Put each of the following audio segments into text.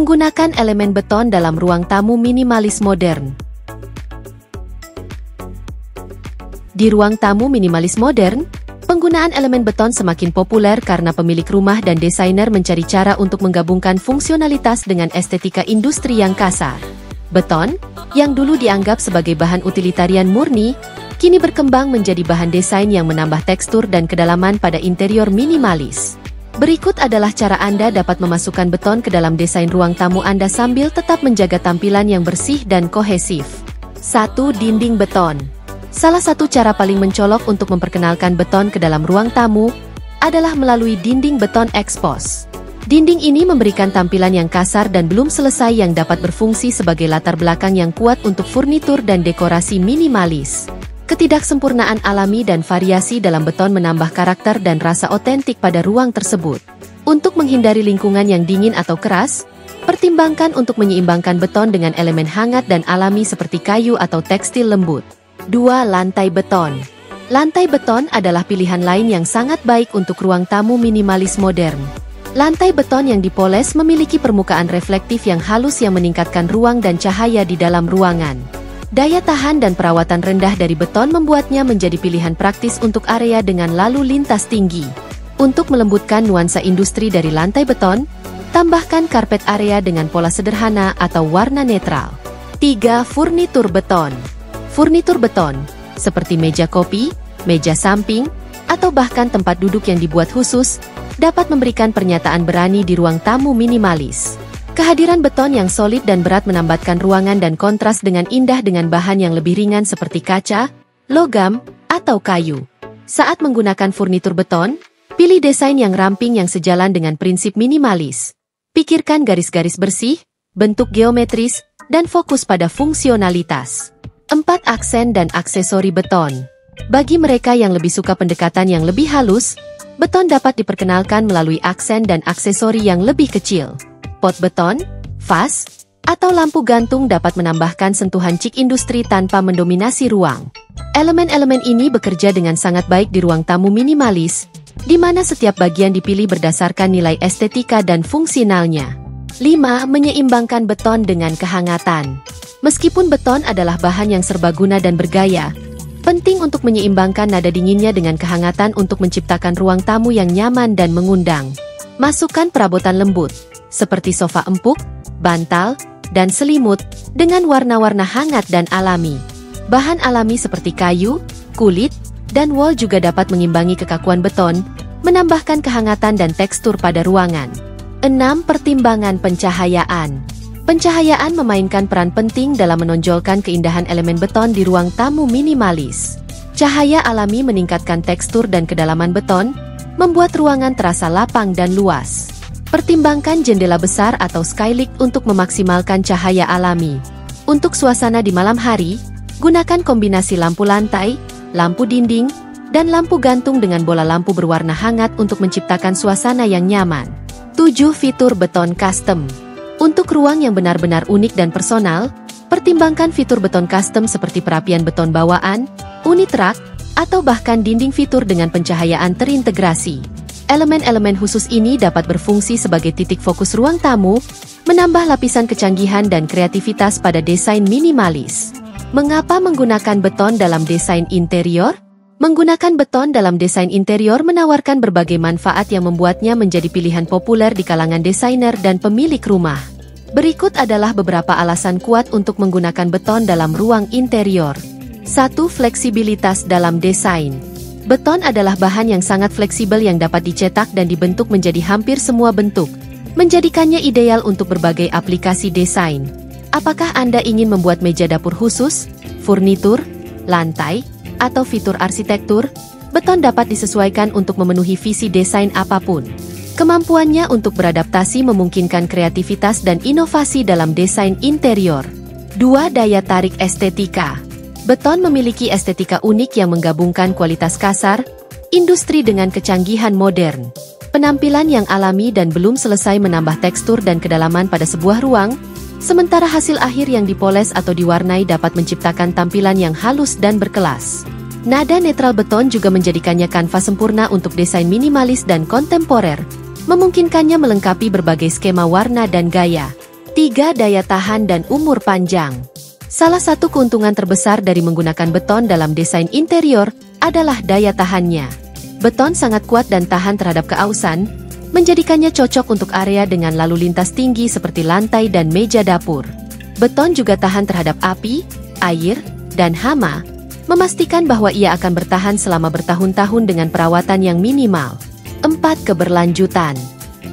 Menggunakan elemen beton dalam ruang tamu minimalis modern. Di ruang tamu minimalis modern, penggunaan elemen beton semakin populer karena pemilik rumah dan desainer mencari cara untuk menggabungkan fungsionalitas dengan estetika industri yang kasar. Beton, yang dulu dianggap sebagai bahan utilitarian murni, kini berkembang menjadi bahan desain yang menambah tekstur dan kedalaman pada interior minimalis. Berikut adalah cara Anda dapat memasukkan beton ke dalam desain ruang tamu Anda sambil tetap menjaga tampilan yang bersih dan kohesif. 1. Dinding beton. Salah satu cara paling mencolok untuk memperkenalkan beton ke dalam ruang tamu adalah melalui dinding beton expose. Dinding ini memberikan tampilan yang kasar dan belum selesai yang dapat berfungsi sebagai latar belakang yang kuat untuk furnitur dan dekorasi minimalis. Ketidaksempurnaan alami dan variasi dalam beton menambah karakter dan rasa otentik pada ruang tersebut. Untuk menghindari lingkungan yang dingin atau keras, pertimbangkan untuk menyeimbangkan beton dengan elemen hangat dan alami seperti kayu atau tekstil lembut. 2. Lantai beton. Lantai beton adalah pilihan lain yang sangat baik untuk ruang tamu minimalis modern. Lantai beton yang dipoles memiliki permukaan reflektif yang halus yang meningkatkan ruang dan cahaya di dalam ruangan. Daya tahan dan perawatan rendah dari beton membuatnya menjadi pilihan praktis untuk area dengan lalu lintas tinggi. Untuk melembutkan nuansa industri dari lantai beton, tambahkan karpet area dengan pola sederhana atau warna netral. 3. Furnitur beton. Furnitur beton, seperti meja kopi, meja samping, atau bahkan tempat duduk yang dibuat khusus, dapat memberikan pernyataan berani di ruang tamu minimalis. Kehadiran beton yang solid dan berat menambatkan ruangan dan kontras dengan indah dengan bahan yang lebih ringan seperti kaca, logam, atau kayu. Saat menggunakan furnitur beton, pilih desain yang ramping yang sejalan dengan prinsip minimalis. Pikirkan garis-garis bersih, bentuk geometris, dan fokus pada fungsionalitas. 4. Aksen dan aksesori beton. Bagi mereka yang lebih suka pendekatan yang lebih halus, beton dapat diperkenalkan melalui aksen dan aksesori yang lebih kecil. Pot beton, vas, atau lampu gantung dapat menambahkan sentuhan cik industri tanpa mendominasi ruang. Elemen-elemen ini bekerja dengan sangat baik di ruang tamu minimalis, di mana setiap bagian dipilih berdasarkan nilai estetika dan fungsionalnya. 5. Menyeimbangkan beton dengan kehangatan. Meskipun beton adalah bahan yang serbaguna dan bergaya, penting untuk menyeimbangkan nada dinginnya dengan kehangatan untuk menciptakan ruang tamu yang nyaman dan mengundang. Masukkan perabotan lembut, seperti sofa empuk, bantal, dan selimut, dengan warna-warna hangat dan alami. Bahan alami seperti kayu, kulit, dan wol juga dapat mengimbangi kekakuan beton, menambahkan kehangatan dan tekstur pada ruangan. 6. Pertimbangan pencahayaan. Pencahayaan memainkan peran penting dalam menonjolkan keindahan elemen beton di ruang tamu minimalis. Cahaya alami meningkatkan tekstur dan kedalaman beton, membuat ruangan terasa lapang dan luas. Pertimbangkan jendela besar atau skylight untuk memaksimalkan cahaya alami. Untuk suasana di malam hari, gunakan kombinasi lampu lantai, lampu dinding, dan lampu gantung dengan bola lampu berwarna hangat untuk menciptakan suasana yang nyaman. 7. Fitur beton custom. Untuk ruang yang benar-benar unik dan personal, pertimbangkan fitur beton custom seperti perapian beton bawaan, unit rak, atau bahkan dinding fitur dengan pencahayaan terintegrasi. Elemen-elemen khusus ini dapat berfungsi sebagai titik fokus ruang tamu, menambah lapisan kecanggihan dan kreativitas pada desain minimalis. Mengapa menggunakan beton dalam desain interior? Menggunakan beton dalam desain interior menawarkan berbagai manfaat yang membuatnya menjadi pilihan populer di kalangan desainer dan pemilik rumah. Berikut adalah beberapa alasan kuat untuk menggunakan beton dalam ruang interior. 1. Fleksibilitas dalam desain. Beton adalah bahan yang sangat fleksibel yang dapat dicetak dan dibentuk menjadi hampir semua bentuk, menjadikannya ideal untuk berbagai aplikasi desain. Apakah Anda ingin membuat meja dapur khusus, furnitur, lantai, atau fitur arsitektur? Beton dapat disesuaikan untuk memenuhi visi desain apapun. Kemampuannya untuk beradaptasi memungkinkan kreativitas dan inovasi dalam desain interior. 2. Daya tarik estetika. Beton memiliki estetika unik yang menggabungkan kualitas kasar, industri dengan kecanggihan modern. Penampilan yang alami dan belum selesai menambah tekstur dan kedalaman pada sebuah ruang, sementara hasil akhir yang dipoles atau diwarnai dapat menciptakan tampilan yang halus dan berkelas. Nada netral beton juga menjadikannya kanvas sempurna untuk desain minimalis dan kontemporer, memungkinkannya melengkapi berbagai skema warna dan gaya. 3. Daya tahan dan umur panjang. Salah satu keuntungan terbesar dari menggunakan beton dalam desain interior adalah daya tahannya. Beton sangat kuat dan tahan terhadap keausan, menjadikannya cocok untuk area dengan lalu lintas tinggi seperti lantai dan meja dapur. Beton juga tahan terhadap api, air, dan hama, memastikan bahwa ia akan bertahan selama bertahun-tahun dengan perawatan yang minimal. 4. Keberlanjutan.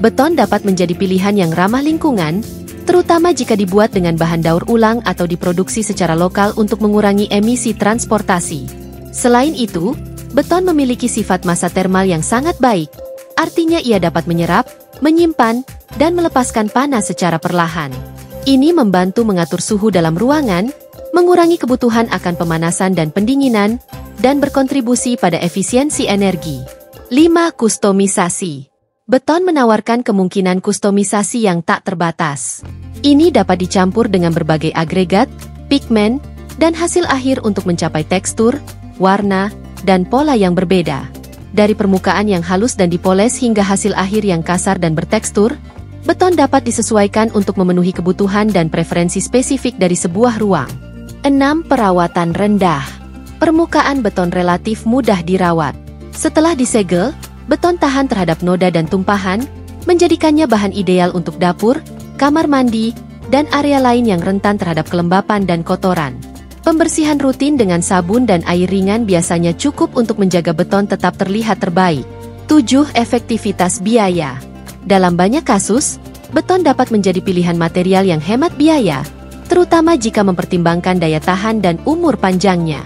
Beton dapat menjadi pilihan yang ramah lingkungan, terutama jika dibuat dengan bahan daur ulang atau diproduksi secara lokal untuk mengurangi emisi transportasi. Selain itu, beton memiliki sifat massa termal yang sangat baik, artinya ia dapat menyerap, menyimpan, dan melepaskan panas secara perlahan. Ini membantu mengatur suhu dalam ruangan, mengurangi kebutuhan akan pemanasan dan pendinginan, dan berkontribusi pada efisiensi energi. 5. Kustomisasi. Beton menawarkan kemungkinan kustomisasi yang tak terbatas. Ini dapat dicampur dengan berbagai agregat, pigmen, dan hasil akhir untuk mencapai tekstur, warna, dan pola yang berbeda. Dari permukaan yang halus dan dipoles hingga hasil akhir yang kasar dan bertekstur, beton dapat disesuaikan untuk memenuhi kebutuhan dan preferensi spesifik dari sebuah ruang. 6. Perawatan rendah. Permukaan beton relatif mudah dirawat. Setelah disegel, beton tahan terhadap noda dan tumpahan, menjadikannya bahan ideal untuk dapur, kamar mandi, dan area lain yang rentan terhadap kelembapan dan kotoran. Pembersihan rutin dengan sabun dan air ringan biasanya cukup untuk menjaga beton tetap terlihat terbaik. 7. Efektivitas biaya. Dalam banyak kasus, beton dapat menjadi pilihan material yang hemat biaya, terutama jika mempertimbangkan daya tahan dan umur panjangnya.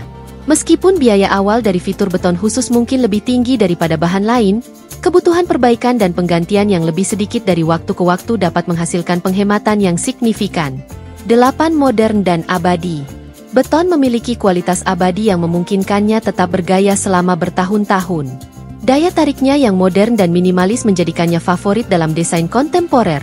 Meskipun biaya awal dari fitur beton khusus mungkin lebih tinggi daripada bahan lain, kebutuhan perbaikan dan penggantian yang lebih sedikit dari waktu ke waktu dapat menghasilkan penghematan yang signifikan. 8. Modern dan abadi. Beton memiliki kualitas abadi yang memungkinkannya tetap bergaya selama bertahun-tahun. Daya tariknya yang modern dan minimalis menjadikannya favorit dalam desain kontemporer,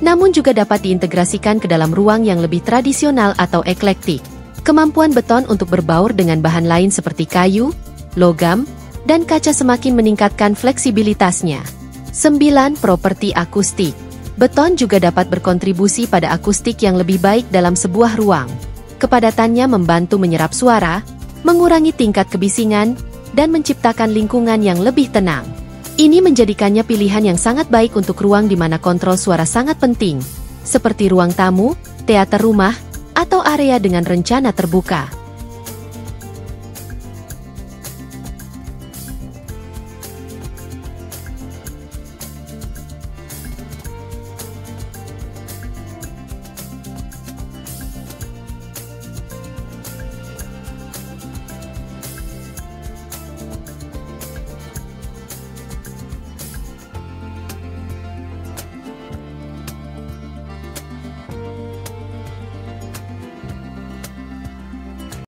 namun juga dapat diintegrasikan ke dalam ruang yang lebih tradisional atau eklektik. Kemampuan beton untuk berbaur dengan bahan lain seperti kayu, logam, dan kaca semakin meningkatkan fleksibilitasnya. 9. Properti akustik. Beton juga dapat berkontribusi pada akustik yang lebih baik dalam sebuah ruang. Kepadatannya membantu menyerap suara, mengurangi tingkat kebisingan, dan menciptakan lingkungan yang lebih tenang. Ini menjadikannya pilihan yang sangat baik untuk ruang di mana kontrol suara sangat penting, seperti ruang tamu, teater rumah, atau area dengan rencana terbuka.